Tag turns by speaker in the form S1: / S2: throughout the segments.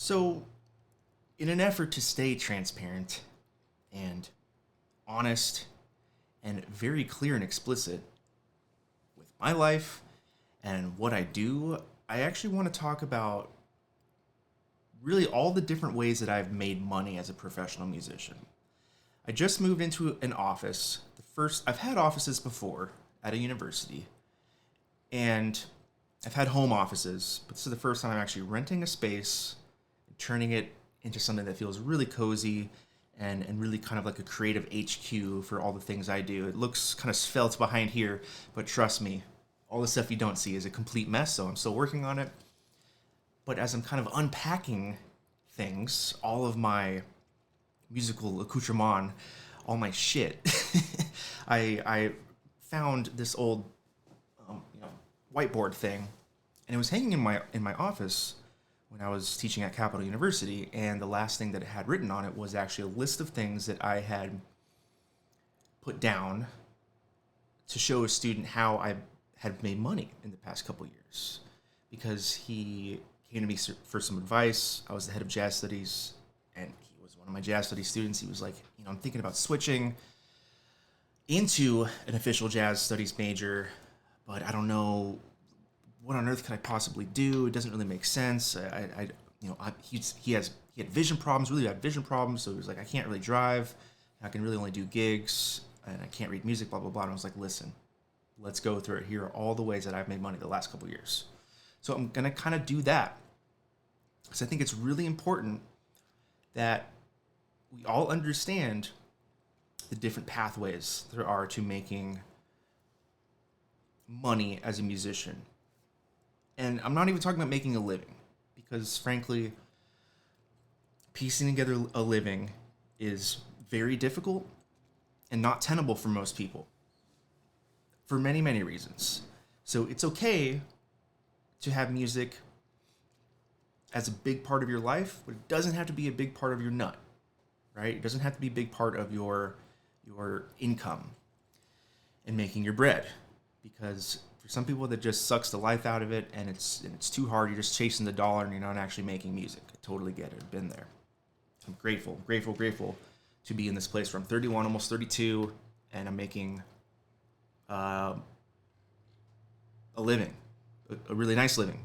S1: So, in an effort to stay transparent and honest and very clear and explicit with my life and what I do, I actually want to talk about really all the different ways that I've made money as a professional musician. I just moved into an office. I've had offices before at a university, and I've had home offices, but this is the first time I'm actually renting a space and turning it into something that feels really cozy and really kind of like a creative HQ for all the things I do. It looks kind of svelte behind here, but trust me, all the stuff you don't see is a complete mess, so I'm still working on it. But as I'm kind of unpacking things, all of my musical accoutrement, all my shit, I found this old whiteboard thing, and it was hanging in my office when I was teaching at Capital University. And the last thing that it had written on it was actually a list of things that I had put down to show a student how I had made money in the past couple years, because he came to me for some advice. I was the head of jazz studies, and he was one of my jazz studies students. He was like, I'm thinking about switching into an official jazz studies major, but I don't know what on earth could I possibly do. It doesn't really make sense. He had vision problems, really bad vision problems. So he was like, I can't really drive. I can really only do gigs, and I can't read music, blah, blah, blah. And I was like, listen, let's go through it. Here are all the ways that I've made money the last couple of years. So I'm going to kind of do that, because I think it's really important that we all understand the different pathways there are to making money as a musician. And I'm not even talking about making a living, because frankly, piecing together a living is very difficult and not tenable for most people for many, many reasons. So it's okay to have music as a big part of your life, but it doesn't have to be a big part of your nut, right? It doesn't have to be a big part of your income and making your bread, because for some people that just sucks the life out of it, and it's too hard. You're just chasing the dollar and you're not actually making music. I totally get it. I've been there. I'm grateful to be in this place where I'm 31, almost 32, and I'm making a living, a really nice living,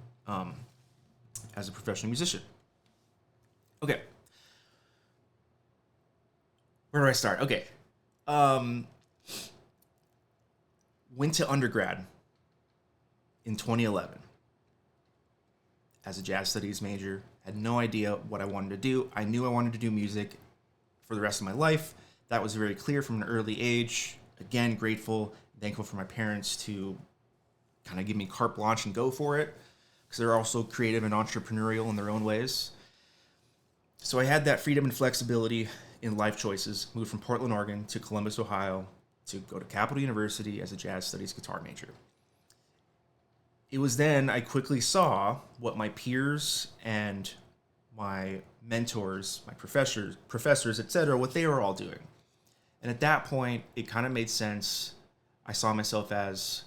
S1: as a professional musician. Okay. Where do I start? Okay. Went to undergrad in 2011 as a jazz studies major. Had no idea what I wanted to do. I knew I wanted to do music for the rest of my life. That was very clear from an early age. Again, thankful for my parents to kind of give me carte blanche and go for it, because they're also creative and entrepreneurial in their own ways. So I had that freedom and flexibility in life choices. Moved from Portland, Oregon to Columbus, Ohio to go to Capital University as a jazz studies guitar major. It was then I quickly saw what my peers and my mentors, my professors, etc., what they were all doing. And at that point, it kind of made sense. I saw myself as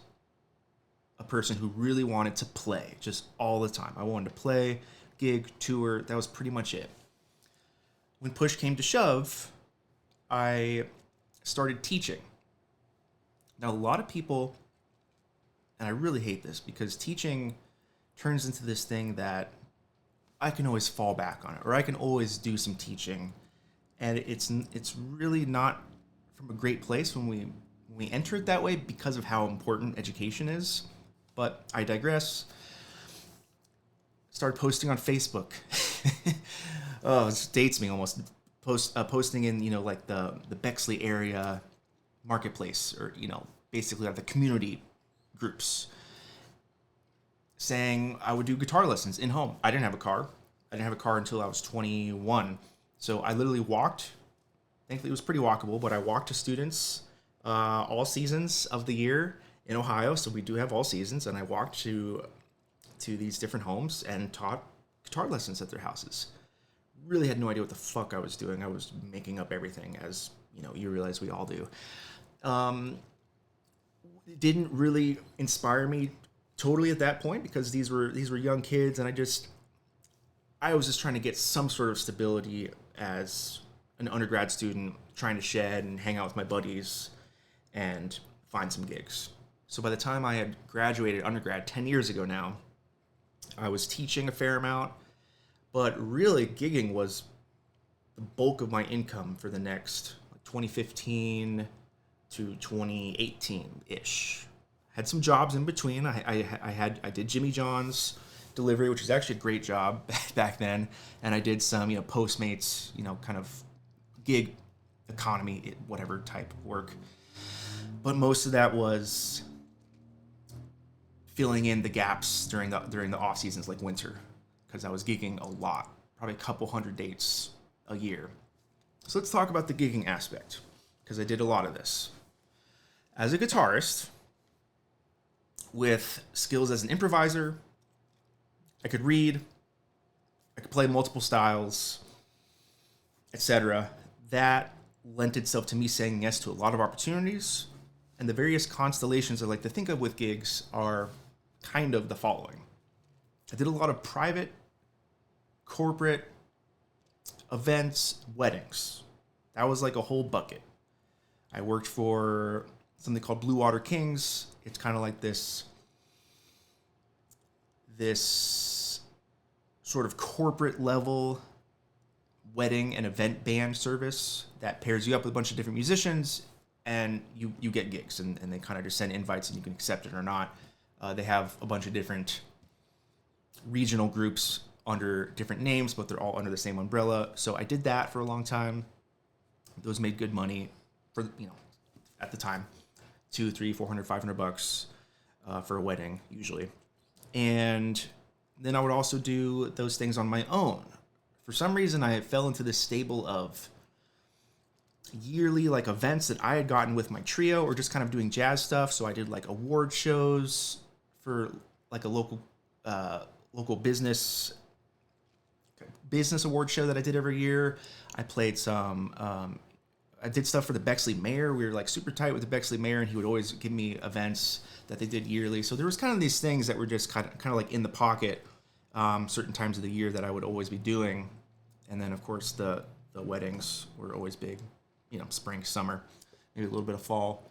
S1: a person who really wanted to play just all the time. I wanted to play, gig, tour. That was pretty much it. When push came to shove, I started teaching. Now, a lot of people, and I really hate this, because teaching turns into this thing that I can always fall back on it, or I can always do some teaching, and it's really not from a great place when we enter it that way, because of how important education is. But I digress. Started posting on Facebook. Oh, this dates me almost. Posting in like the Bexley area marketplace, or basically like the community groups, saying I would do guitar lessons in home. I didn't have a car. I didn't have a car until I was 21. So I literally walked. Thankfully, it was pretty walkable, but I walked to students all seasons of the year in Ohio. So we do have all seasons, and I walked to these different homes and taught guitar lessons at their houses. Really had no idea what the fuck I was doing. I was making up everything, as you realize we all do. It didn't really inspire me totally at that point, because these were young kids, and I was just trying to get some sort of stability as an undergrad student, trying to shed and hang out with my buddies and find some gigs. So by the time I had graduated undergrad 10 years ago now, I was teaching a fair amount, but really gigging was the bulk of my income for the next 2015 to 2018-ish. Had some jobs in between. I did Jimmy John's delivery, which was actually a great job back then, and I did some Postmates, kind of gig economy, whatever type of work. But most of that was filling in the gaps during the off seasons, like winter, because I was gigging a lot, probably a couple hundred dates a year. So let's talk about the gigging aspect, because I did a lot of this. As a guitarist, with skills as an improviser, I could read, I could play multiple styles, etc. That lent itself to me saying yes to a lot of opportunities, and the various constellations I like to think of with gigs are kind of the following. I did a lot of private, corporate, events, weddings. That was like a whole bucket. I worked for something called Blue Water Kings. It's kind of like this sort of corporate level wedding and event band service that pairs you up with a bunch of different musicians, and you get gigs, and they kind of just send invites and you can accept it or not. They have a bunch of different regional groups under different names, but they're all under the same umbrella. So I did that for a long time. Those made good money for, at the time, $200, $300, $400, $500 for a wedding usually. And then I would also do those things on my own. For some reason, I fell into this stable of yearly events that I had gotten with my trio, or just kind of doing jazz stuff. So I did award shows for a local business award show that I did every year. I played some. I did stuff for the Bexley mayor. We were super tight with the Bexley mayor, and he would always give me events that they did yearly. So there was kind of these things that were just kind of in the pocket, certain times of the year that I would always be doing. And then of course the weddings were always big, spring, summer, maybe a little bit of fall,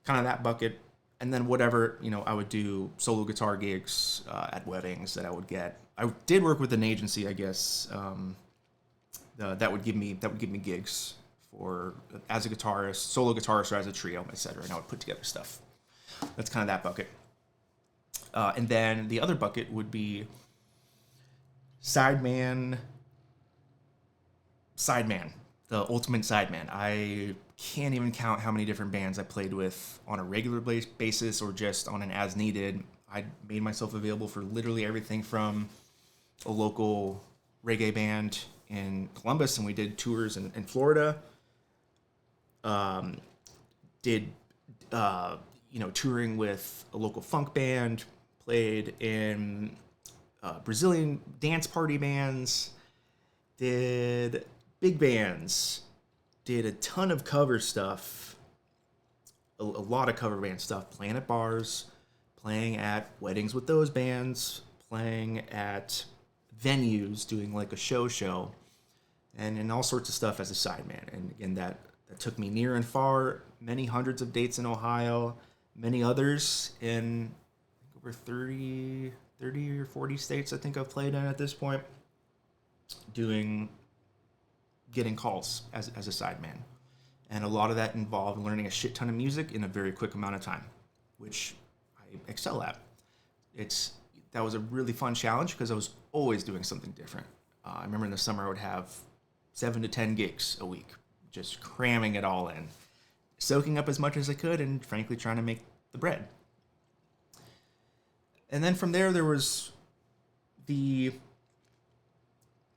S1: kind of that bucket. And then whatever, I would do solo guitar gigs at weddings that I would get. I did work with an agency, I guess, that would give me gigs for as a guitarist, solo guitarist, or as a trio, etc. And I would put together stuff. That's kind of that bucket. And then the other bucket would be sideman, the ultimate sideman. I can't even count how many different bands I played with on a regular basis or just on an as needed. I made myself available for literally everything from a local reggae band in Columbus, and we did tours in Florida. Touring with a local funk band, played in Brazilian dance party bands, did big bands, did a ton of cover stuff, a lot of cover band stuff, playing at bars, playing at weddings with those bands, playing at venues, doing a show, and all sorts of stuff as a sideman. And again, that took me near and far, many hundreds of dates in Ohio, many others in over 30 or 40 states I think I've played in at this point, getting calls as a sideman. And a lot of that involved learning a shit ton of music in a very quick amount of time, which I excel at. That was a really fun challenge because I was always doing something different. I remember in the summer I would have 7 to 10 gigs a week, just cramming it all in, soaking up as much as I could, and frankly trying to make the bread. And then from there was the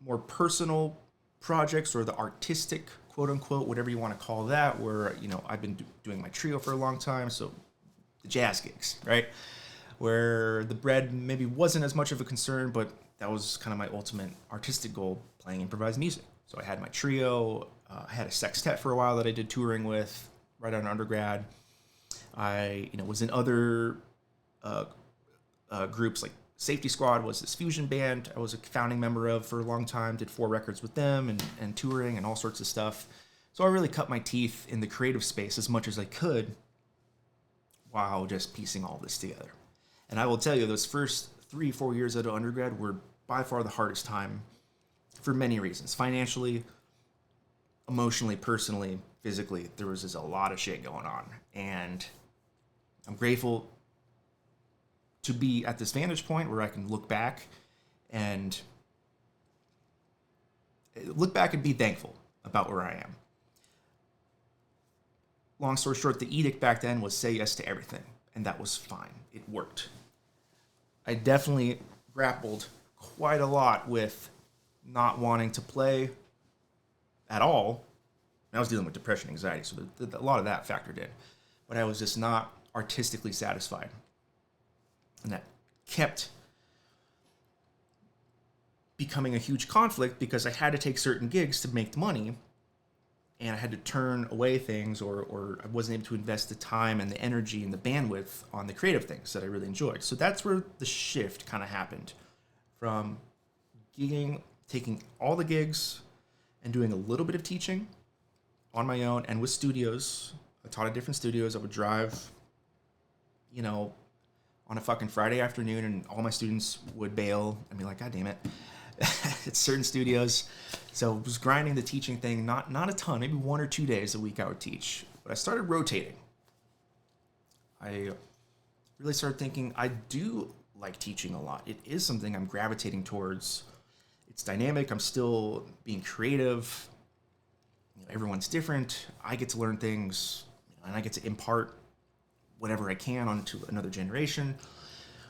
S1: more personal projects, or the artistic, quote unquote, whatever you want to call that, where I've been doing my trio for a long time, so the jazz gigs, right, where the bread maybe wasn't as much of a concern, but that was kind of my ultimate artistic goal, playing improvised music. So I had my trio. I had a sextet for a while that I did touring with right out of undergrad. I was in other groups like Safety Squad was this fusion band I was a founding member of for a long time, did 4 records with them and touring and all sorts of stuff. So I really cut my teeth in the creative space as much as I could while just piecing all this together. And I will tell you, those first 3-4 years out of undergrad were by far the hardest time for many reasons. Financially, emotionally, personally, physically, there was just a lot of shit going on. And I'm grateful to be at this vantage point where I can look back and be thankful about where I am. Long story short, the edict back then was say yes to everything, and that was fine. It worked. I definitely grappled quite a lot with not wanting to play at all. I was dealing with depression, anxiety, so a lot of that factored in. But I was just not artistically satisfied. And that kept becoming a huge conflict because I had to take certain gigs to make money, and I had to turn away things, or I wasn't able to invest the time and the energy and the bandwidth on the creative things that I really enjoyed. So that's where the shift kind of happened from gigging, taking all the gigs and doing a little bit of teaching on my own and with studios. I taught at different studios. I would drive, on a fucking Friday afternoon, and all my students would bail and be like, God damn it. It's certain studios. So I was grinding the teaching thing, not a ton, maybe 1 or 2 days a week I would teach. But I started rotating. I really started thinking I do like teaching a lot. It is something I'm gravitating towards. It's dynamic. I'm still being creative. Everyone's different. I get to learn things, and I get to impart whatever I can onto another generation.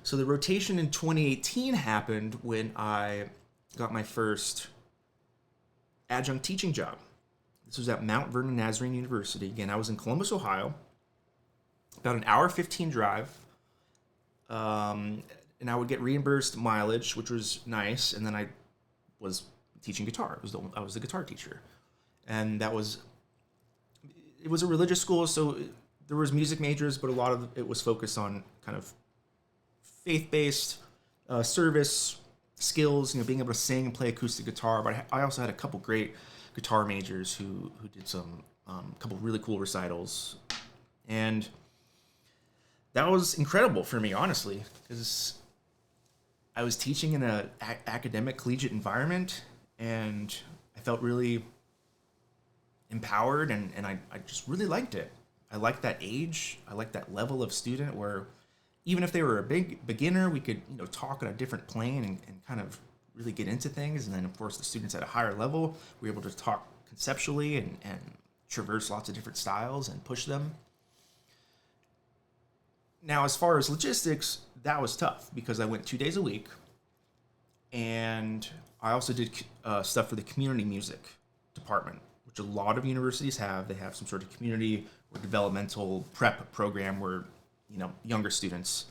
S1: So the rotation in 2018 happened when I got my first adjunct teaching job. This was at Mount Vernon Nazarene University. Again, I was in Columbus, Ohio, about an hour 15 drive. And I would get reimbursed mileage, which was nice. And then I was teaching guitar. I was the guitar teacher. And it was a religious school, so there was music majors, but a lot of it was focused on kind of faith-based service skills, being able to sing and play acoustic guitar. But I also had a couple great guitar majors who did some couple really cool recitals, and that was incredible for me, honestly, because I was teaching in an academic collegiate environment, and I felt really empowered, and I just really liked it. I liked that age. I liked that level of student where even if they were a big beginner, we could talk on a different plane and kind of really get into things. And then, of course, the students at a higher level, we were able to talk conceptually and traverse lots of different styles and push them. Now, as far as logistics, that was tough because I went 2 days a week, and I also did stuff for the community music department, which a lot of universities have. They have some sort of community or developmental prep program where younger students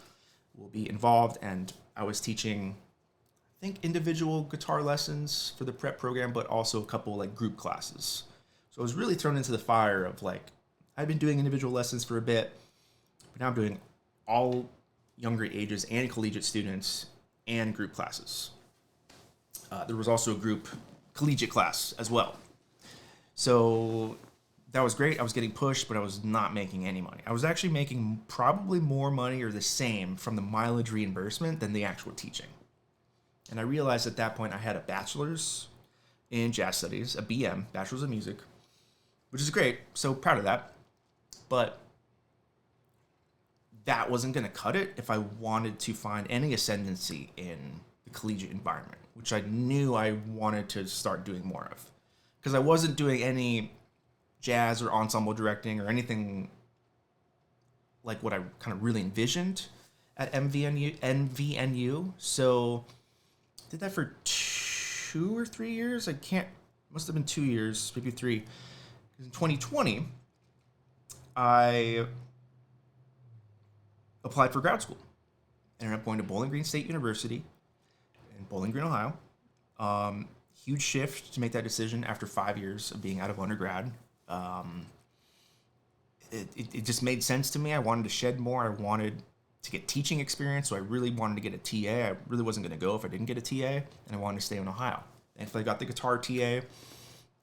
S1: will be involved, and I was teaching, I think, individual guitar lessons for the prep program, but also a couple group classes. So I was really thrown into the fire of I've been doing individual lessons for a bit, but now I'm doing all younger ages and collegiate students and group classes. There was also a group collegiate class as well. So that was great. I was getting pushed, but I was not making any money. I was actually making probably more money or the same from the mileage reimbursement than the actual teaching. And I realized at that point I had a bachelor's in jazz studies, a BM, bachelor's of music, which is great. So proud of that. But that wasn't going to cut it if I wanted to find any ascendancy in the collegiate environment, which I knew I wanted to start doing more of. Because I wasn't doing any jazz or ensemble directing or anything like what I kind of really envisioned at NVNU. So I did that for 2 or 3 years. Must have been 2 years, maybe 3. In 2020, I applied for grad school. Ended up going to Bowling Green State University in Bowling Green, Ohio. Huge shift to make that decision after 5 years of being out of undergrad. It just made sense to me. I wanted to shed more. I wanted to get teaching experience. So I really wanted to get a TA. I really wasn't going to go if I didn't get a TA, and I wanted to stay in Ohio. Thankfully, I got the guitar TA.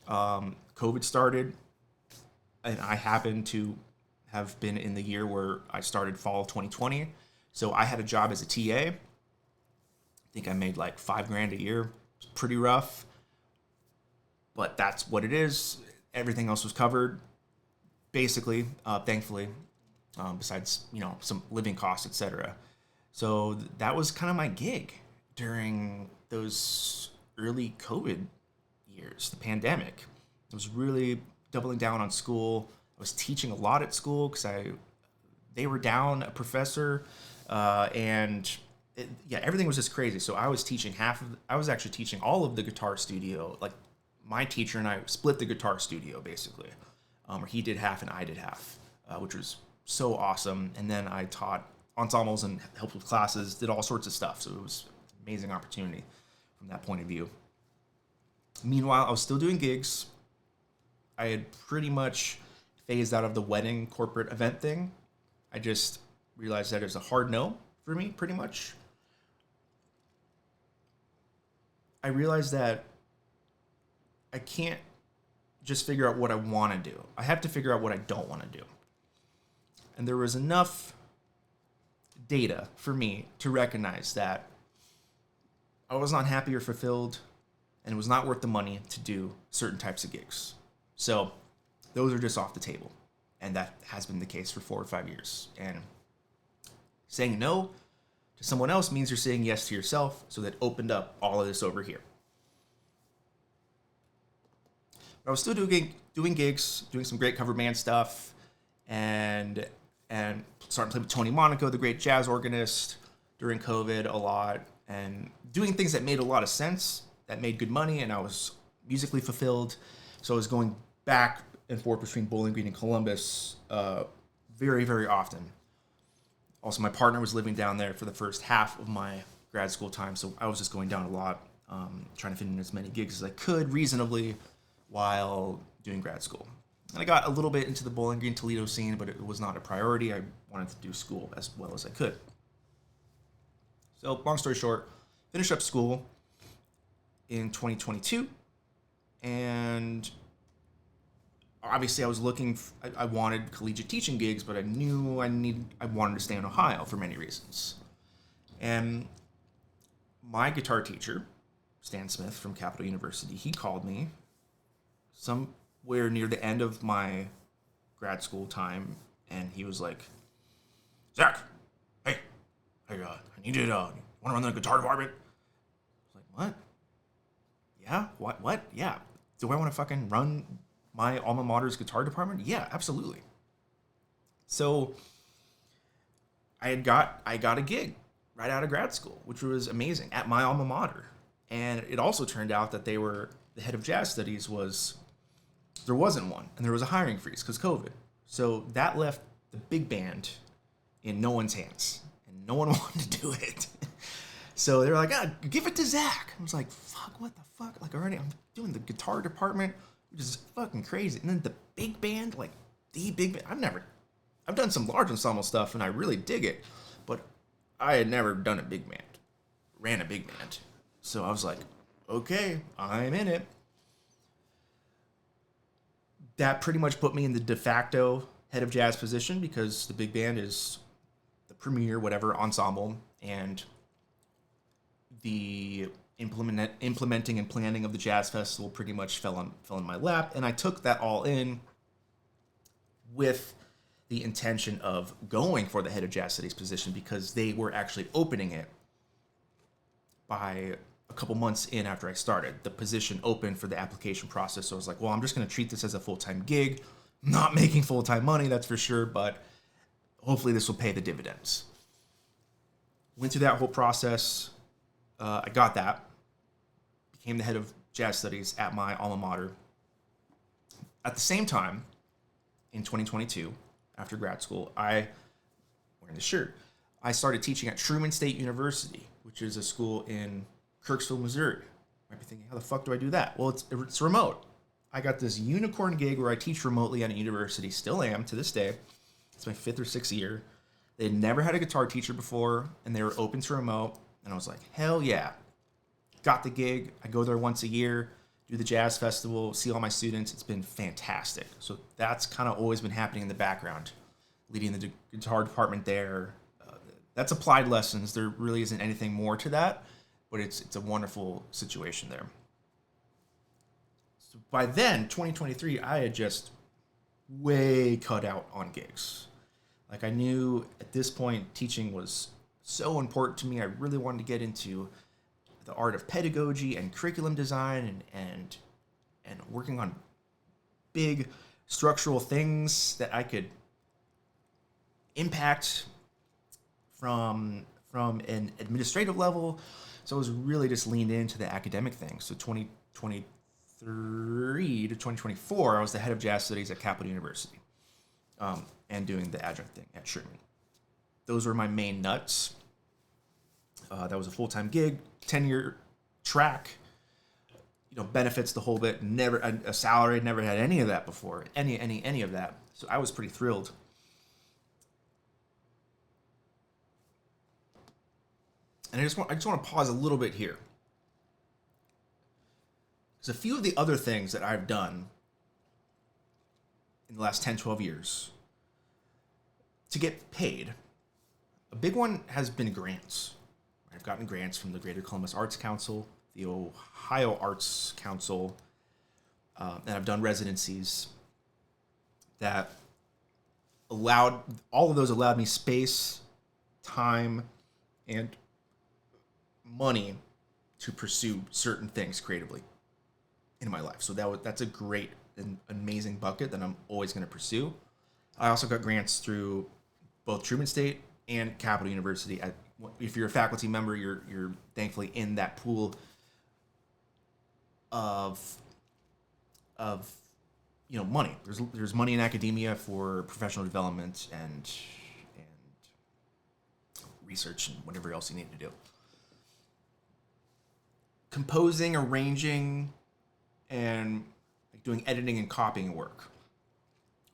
S1: COVID started, and I happened to have been in the year where I started fall of 2020. So I had a job as a TA. I think I made like $5,000 a year. It's pretty rough, but that's what it is. Everything else was covered, basically, thankfully, besides, some living costs, etc. So that was kind of my gig during those early COVID years, the pandemic. I was really doubling down on school. I was teaching a lot at school because they were down a professor, and everything was just crazy. So I was teaching I was actually teaching all of the guitar studio. Like, my teacher and I split the guitar studio, basically. Or he did half and I did half, which was so awesome. And then I taught ensembles and helped with classes, did all sorts of stuff. So it was an amazing opportunity from that point of view. Meanwhile, I was still doing gigs. I had pretty much phased out of the wedding corporate event thing. I just realized that it was a hard no for me, pretty much. I realized that I can't just figure out what I want to do. I have to figure out what I don't want to do. And there was enough data for me to recognize that I was not happy or fulfilled, and it was not worth the money to do certain types of gigs. So those are just off the table. And that has been the case for 4 or 5 years. And saying no to someone else means you're saying yes to yourself. So that opened up all of this over here. But I was still doing gigs, doing some great cover band stuff, and starting to play with Tony Monaco, the great jazz organist, during COVID a lot, and doing things that made a lot of sense, that made good money, and I was musically fulfilled. So I was going back and forth between Bowling Green and Columbus very, very often. Also, my partner was living down there for the first half of my grad school time, so I was just going down a lot, trying to fit in as many gigs as I could reasonably while doing grad school. And I got a little bit into the Bowling Green Toledo scene, but it was not a priority. I wanted to do school as well as I could. So, long story short, finished up school in 2022, and obviously I was I wanted collegiate teaching gigs, but I knew I wanted to stay in Ohio for many reasons. And my guitar teacher, Stan Smith from Capital University, he called me somewhere near the end of my grad school time, and he was like, "Zach, hey, I need you to want to run the guitar department?" I was like, "What? Yeah, what? Yeah. Do I want to fucking run my alma mater's guitar department? Yeah, absolutely." So I got a gig right out of grad school, which was amazing, at my alma mater. And it also turned out that the head of jazz studies there wasn't one, and there was a hiring freeze because COVID. So that left the big band in no one's hands, and no one wanted to do it. So they were like, give it to Zach. I was like, fuck, what the fuck? Like, already I'm doing the guitar department, which is fucking crazy. And then the big band, like the big band, I've done some large ensemble stuff and I really dig it, but I had never done ran a big band. So I was like, okay, I'm in it. That pretty much put me in the de facto head of jazz position because the big band is the premier whatever ensemble, and the implementing and planning of the jazz festival pretty much fell in my lap, and I took that all in with the intention of going for the head of jazz studies position because they were actually opening it by a couple months in after I started. The position opened for the application process, so I was like, well, I'm just going to treat this as a full-time gig. Not making full-time money, that's for sure, but hopefully this will pay the dividends. Went through that whole process. I got that. Became the head of jazz studies at my alma mater. At the same time, in 2022, after grad school, wearing this shirt, I started teaching at Truman State University, which is a school in Kirksville, Missouri. You might be thinking, how the fuck do I do that? Well, it's remote. I got this unicorn gig where I teach remotely at a university, still am to this day. It's my 5th or 6th year. They'd never had a guitar teacher before, and they were open to remote. And I was like, hell yeah. Got the gig. I go there once a year, do the jazz festival, see all my students. It's been fantastic. So that's kind of always been happening in the background, leading the guitar department there. That's applied lessons. There really isn't anything more to that, but it's a wonderful situation there. So by then, 2023, I had just way cut out on gigs. Like, I knew at this point teaching was so important to me. I really wanted to get into the art of pedagogy and curriculum design and working on big structural things that I could impact from an administrative level. So I was really just leaned into the academic thing. So 2023 to 2024, I was the head of jazz studies at Capital University, and doing the adjunct thing at Sherman. Those were my main nuts. That was a full-time gig, 10-year track, benefits the whole bit. Never a salary, never had any of that before, any of that. So I was pretty thrilled. And I just want to pause a little bit here, because a few of the other things that I've done in the last 10, 12 years to get paid, a big one has been grants. I've gotten grants from the Greater Columbus Arts Council, the Ohio Arts Council, and I've done residencies that all of those allowed me space, time, and money to pursue certain things creatively in my life. So that's a great and amazing bucket that I'm always going to pursue. I also got grants through both Truman State and Capital University. If you're a faculty member, you're thankfully in that pool of money. There's money in academia for professional development and research and whatever else you need to do. Composing, arranging, and doing editing and copying work.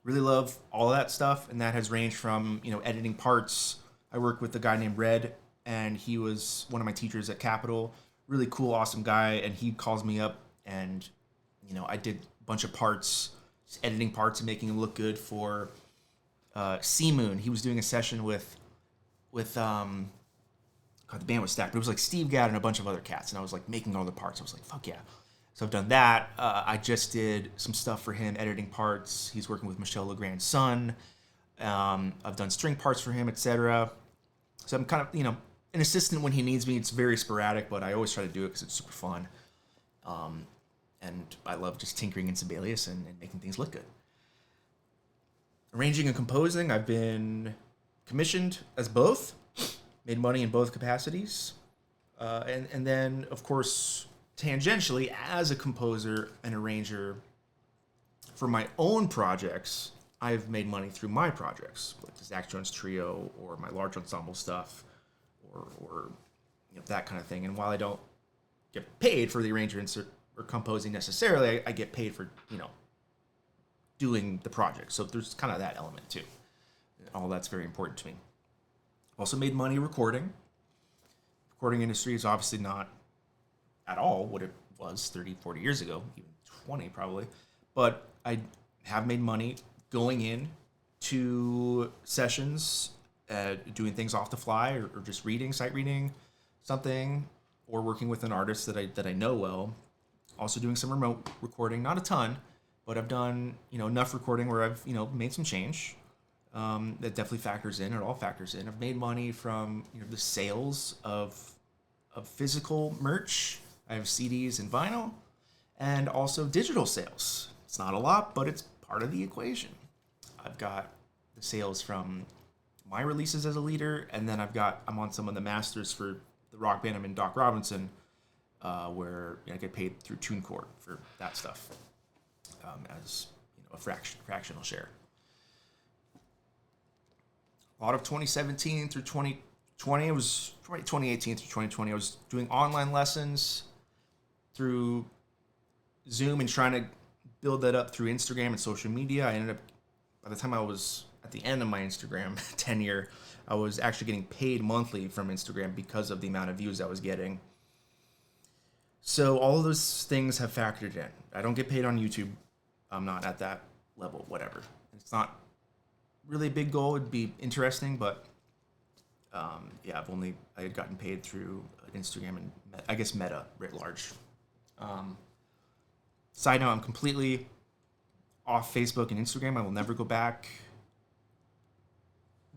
S1: Really love all of that stuff, and that has ranged from, editing parts. I work with a guy named Red, and he was one of my teachers at Capitol. Really cool, awesome guy, and he calls me up, and, I did a bunch of parts, just editing parts and making them look good for Sea Moon. He was doing a session with God, the band was stacked, but it was like Steve Gadd and a bunch of other cats, and I was like making all the parts. I was like, fuck yeah. So I've done that. I just did some stuff for him, editing parts. He's working with Michel Legrand's son. I've done string parts for him, etc. So I'm kind of, an assistant when he needs me. It's very sporadic, but I always try to do it because it's super fun. And I love just tinkering in Sibelius and making things look good. Arranging and composing, I've been commissioned as both. Made money in both capacities. And then, of course, tangentially, as a composer and arranger for my own projects, I've made money through my projects, like the Zach Jones Trio or my large ensemble stuff or that kind of thing. And while I don't get paid for the arrangement or composing necessarily, I get paid for, doing the project. So there's kind of that element too. All that's very important to me. Also made money recording. Recording industry is obviously not at all what it was 30, 40 years ago, even 20 probably. But I have made money going in to sessions, doing things off the fly or just sight reading something, or working with an artist that I know well. Also doing some remote recording, not a ton, but I've done enough recording where I've made some change. That definitely factors in. It all factors in. I've made money from the sales of physical merch. I have CDs and vinyl, and also digital sales. It's not a lot, but it's part of the equation. I've got the sales from my releases as a leader, and then I'm on some of the masters for the rock band I'm in, Doc Robinson, where I get paid through TuneCore for that stuff as a fractional share. A lot of 2017 through 2020, it was 2018 through 2020, I was doing online lessons through Zoom and trying to build that up through Instagram and social media. I ended up, by the time I was at the end of my Instagram tenure, I was actually getting paid monthly from Instagram because of the amount of views I was getting. So all of those things have factored in. I don't get paid on YouTube. I'm not at that level, whatever. It's not really a big goal. It'd be interesting, but yeah, I had gotten paid through Instagram and I guess Meta writ large. Side note, I'm completely off Facebook and Instagram. I will never go back.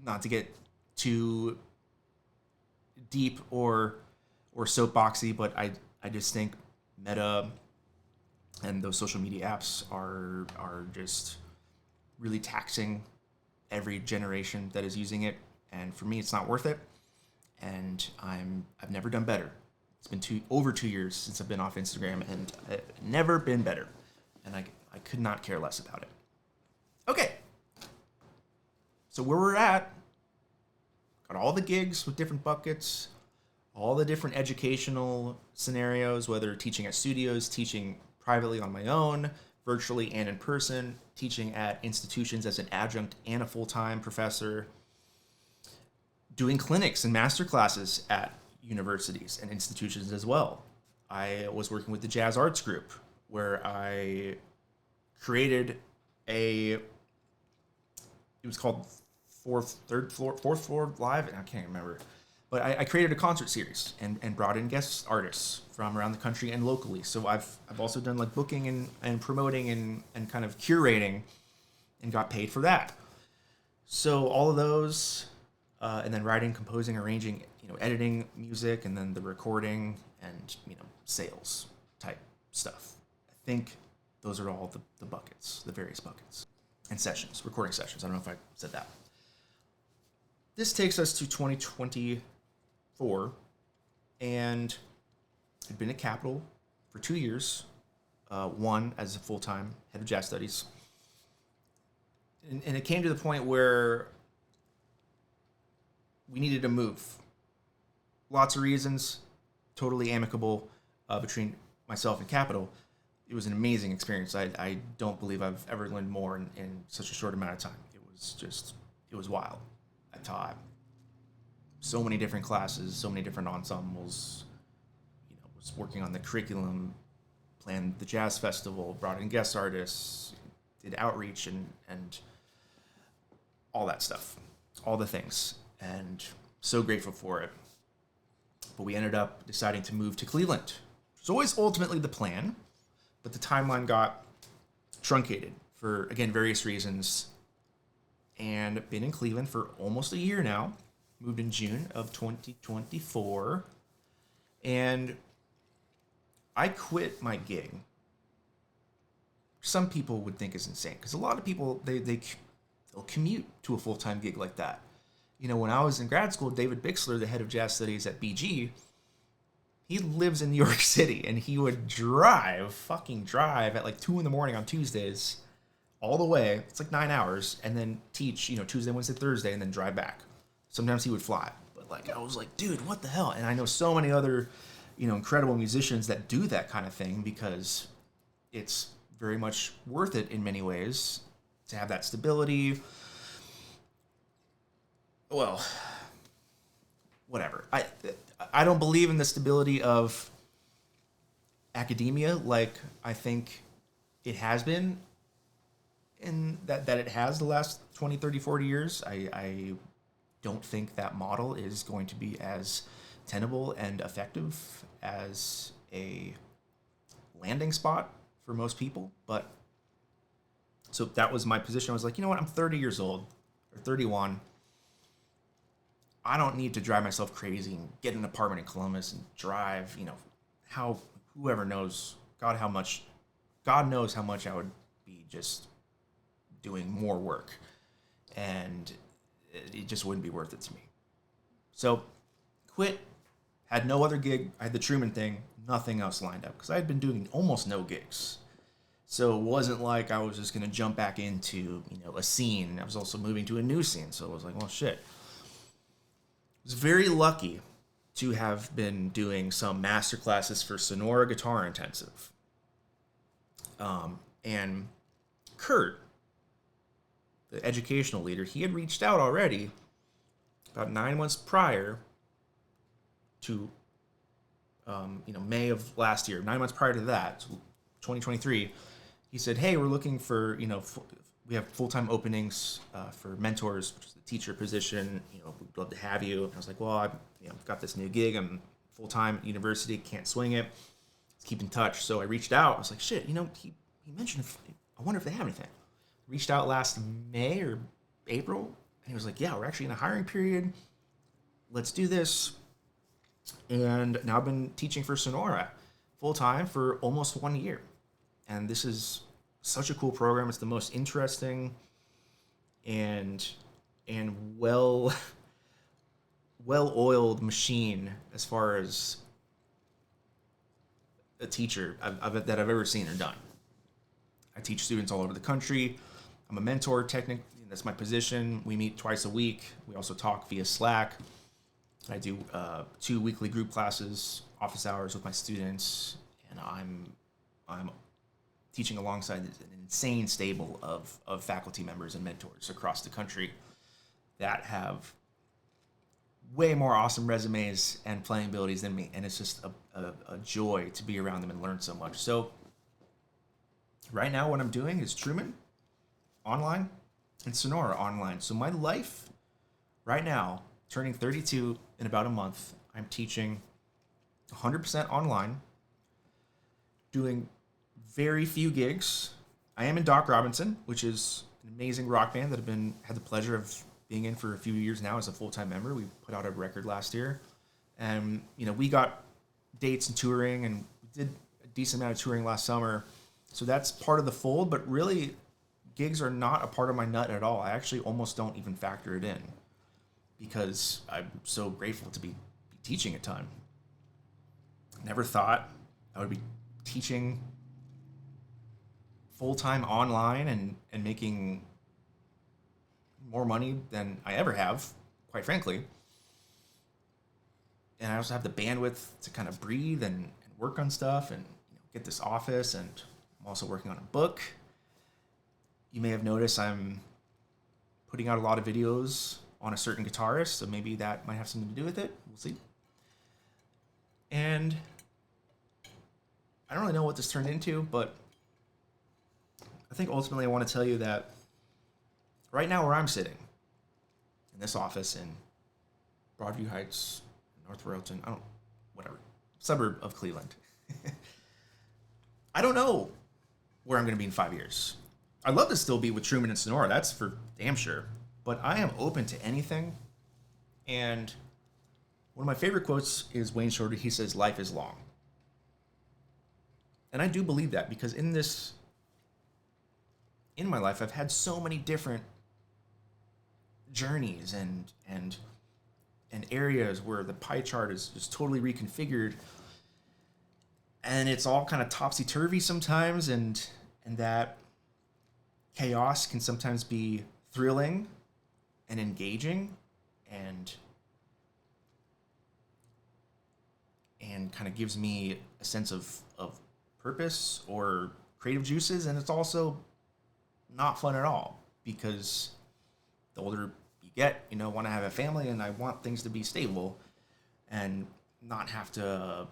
S1: Not to get too deep or soapboxy, but I just think Meta and those social media apps are just really taxing every generation that is using it, and for me, it's not worth it. And I've never done better. It's been over 2 years since I've been off Instagram, and I've never been better. And I could not care less about it. Okay, so where we're at, got all the gigs with different buckets, all the different educational scenarios, whether teaching at studios, teaching privately on my own, virtually and in person, teaching at institutions as an adjunct and a full-time professor, doing clinics and master classes at universities and institutions as well. I was working with the Jazz Arts Group, where I created it was called fourth floor live, and I can't remember, but I created a concert series and brought in guest artists from around the country and locally. So I've also done like booking and promoting and kind of curating, and got paid for that. So all of those, and then writing, composing, arranging, editing music, and then the recording and sales type stuff. I think those are all the buckets, the various buckets, and sessions, recording sessions. I don't know if I said that. This takes us to 2024, and I'd been at Capitol for 2 years, one as a full-time head of jazz studies, and it came to the point where we needed to move. Lots of reasons, totally amicable between myself and Capitol. It was an amazing experience. I don't believe I've ever learned more in such a short amount of time. It was wild. I taught so many different classes, so many different ensembles, was working on the curriculum, planned the jazz festival, brought in guest artists, did outreach and all that stuff, all the things, and so grateful for it. But we ended up deciding to move to Cleveland. It was always ultimately the plan, but the timeline got truncated for, again, various reasons. And been in Cleveland for almost a year now. Moved in June of 2024. And I quit my gig. Some people would think is insane, because a lot of people, they'll commute to a full-time gig like that. When I was in grad school, David Bixler, the head of jazz studies at BG, he lives in New York City, and he would fucking drive at like 2 a.m. on Tuesdays, all the way. It's like 9 hours, and then teach, Tuesday, Wednesday, Thursday, and then drive back. Sometimes he would fly, but I was like, dude, what the hell? And I know so many other, incredible musicians that do that kind of thing, because it's very much worth it in many ways to have that stability. Well, whatever. I don't believe in the stability of academia like I think it has been in that it has the last 20, 30, 40 years. I don't think that model is going to be as tenable and effective as a landing spot for most people. But so that was my position. I was like, I'm 30 years old or 31. I don't need to drive myself crazy and get an apartment in Columbus and drive, whoever knows, God knows how much I would be just doing more work, and it just wouldn't be worth it to me. So quit, had no other gig. I had the Truman thing, nothing else lined up, because I had been doing almost no gigs. So it wasn't like I was just going to jump back into, a scene. I was also moving to a new scene. So I was like, well, shit. I was very lucky to have been doing some master classes for Sonora Guitar Intensive. And Kurt, the educational leader, he had reached out already, about 9 months prior to May of last year, 9 months prior to that, so 2023, he said, "Hey, we're looking for, we have full-time openings for mentors, which is the teacher position. We'd love to have you." And I was like, "Well, I've got this new gig. I'm full-time at university, can't swing it. Let's keep in touch." So I reached out. I was like, "Shit, he mentioned, I wonder if they have anything." Reached out last May or April, and he was like, "Yeah, we're actually in a hiring period. Let's do this." And now I've been teaching for Sonora full-time for almost 1 year. And this is such a cool program. It's the most interesting and well oiled machine as far as a teacher that I've ever seen or done. I teach students all over the country. I'm a mentor, technically. That's my position. We meet twice a week. We also talk via Slack. I do 2 weekly group classes, office hours with my students, and I'm teaching alongside an insane stable of faculty members and mentors across the country that have way more awesome resumes and playing abilities than me, and it's just a joy to be around them and learn so much. So right now what I'm doing is Truman online and Sonora online. So my life right now, turning 32 in about a month, I'm teaching 100% online, doing very few gigs. I am in Doc Robinson, which is an amazing rock band that I've had the pleasure of being in for a few years now as a full-time member. We put out a record last year, and we got dates and touring, and we did a decent amount of touring last summer. So that's part of the fold, but really gigs are not a part of my nut at all. I actually almost don't even factor it in, because I'm so grateful to be teaching a ton. Never thought I would be teaching full-time online and making more money than I ever have, quite frankly. And I also have the bandwidth to kind of breathe and work on stuff and get this office, and I'm also working on a book. You may have noticed I'm putting out a lot of videos on a certain guitarist, so maybe that might have something to do with it. We'll see. And I don't really know what this turned into, but I think ultimately I want to tell you that right now where I'm sitting, in this office in Broadview Heights, North Royalton, suburb of Cleveland, I don't know where I'm going to be in 5 years. I'd love to still be with Truman and Sonora, that's for damn sure. But I am open to anything. And one of my favorite quotes is Wayne Shorter. He says, "Life is long." And I do believe that, because in my life, I've had so many different journeys and areas where the pie chart is just totally reconfigured. And it's all kind of topsy-turvy sometimes, and that chaos can sometimes be thrilling and engaging and kind of gives me a sense of purpose or creative juices. And it's also not fun at all, because the older you get, want to have a family, and I want things to be stable and not have to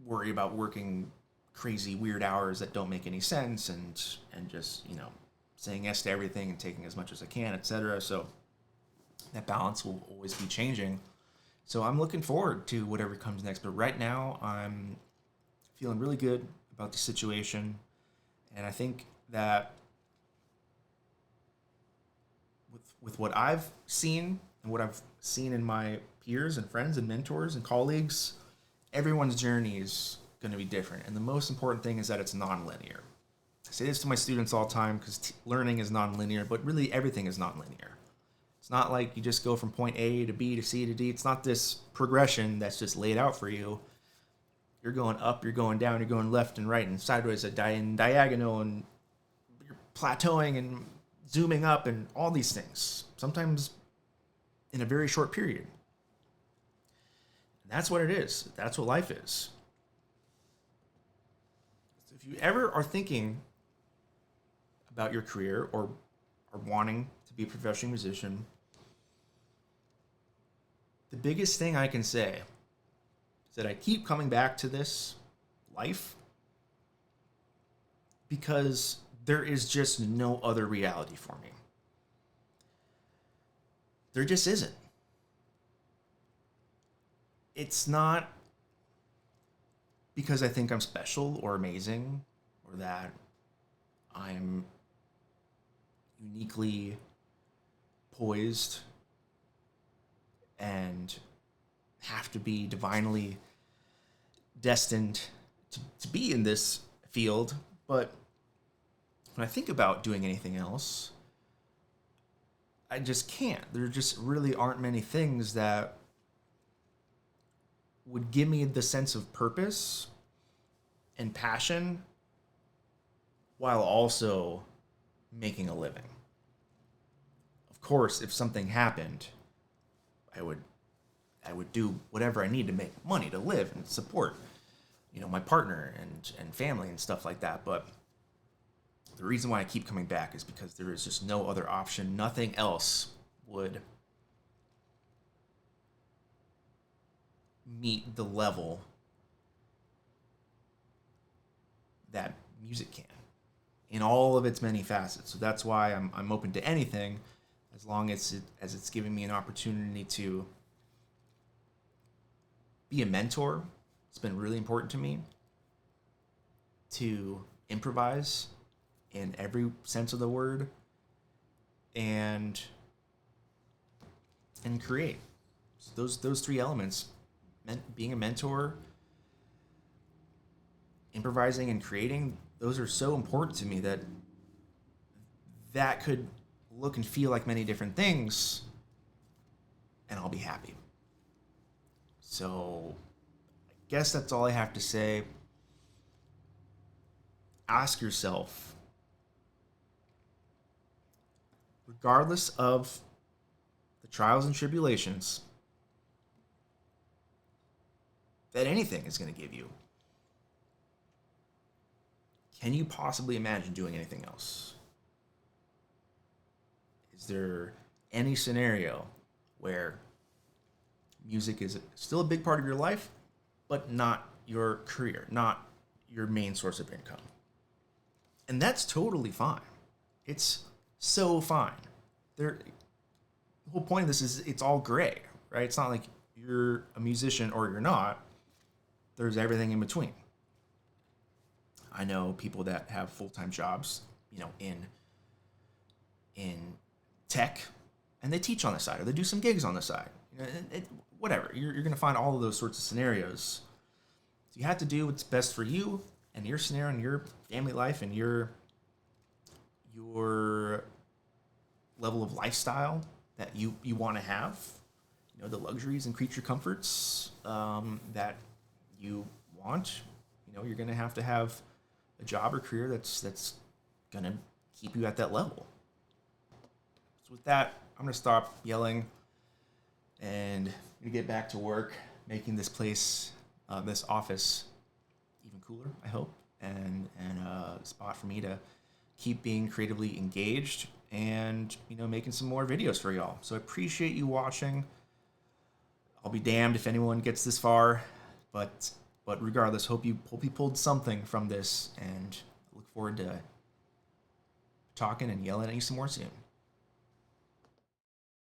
S1: worry about working crazy weird hours that don't make any sense, and just saying yes to everything and taking as much as I can, etc. So that balance will always be changing. So I'm looking forward to whatever comes next. But right now, I'm feeling really good about the situation. And I think that with what I've seen and what I've seen in my peers and friends and mentors and colleagues, everyone's journey is going to be different. And the most important thing is that it's non-linear. I say this to my students all the time, because learning is non-linear, but really everything is non-linear. It's not like you just go from point A to B to C to D. It's not this progression that's just laid out for you. You're going up, you're going down, you're going left and right and sideways and diagonal, and you're plateauing and zooming up and all these things, sometimes in a very short period. And that's what it is. That's what life is. So if you ever are thinking about your career or are wanting to be a professional musician, the biggest thing I can say is that I keep coming back to this life because there is just no other reality for me. There just isn't. It's not because I think I'm special or amazing or that I'm uniquely poised and have to be divinely destined to be in this field. But when I think about doing anything else, I just can't. There just really aren't many things that would give me the sense of purpose and passion while also making a living. Of course, if something happened, I would do whatever I need to make money to live and support, my partner and family and stuff like that. But the reason why I keep coming back is because there is just no other option. Nothing else would meet the level that music can in all of its many facets. So that's why I'm open to anything, as long as it's giving me an opportunity to be a mentor. It's been really important to me to improvise in every sense of the word and create. So those three elements, being a mentor, improvising, and creating, those are so important to me that could look and feel like many different things, and I'll be happy. So I guess that's all I have to say. Ask yourself, regardless of the trials and tribulations that anything is going to give you, can you possibly imagine doing anything else? Is there any scenario where music is still a big part of your life, but not your career, not your main source of income? And that's totally fine. It's so fine. The whole point of this is it's all gray, right? It's not like you're a musician or you're not. There's everything in between. I know people that have full-time jobs, in tech, and they teach on the side, or they do some gigs on the side. Whatever. You're going to find all of those sorts of scenarios. So you have to do what's best for you and your scenario and your family life and your level of lifestyle that you want to have. The luxuries and creature comforts that you want. You're going to have a job or career that's going to keep you at that level. So with that, I'm going to stop yelling and I'm going to get back to work, making this place, this office, even cooler, I hope, and a spot for me to keep being creatively engaged and, making some more videos for y'all. So I appreciate you watching. I'll be damned if anyone gets this far, but regardless, hope you pulled something from this, and look forward to talking and yelling at you some more soon.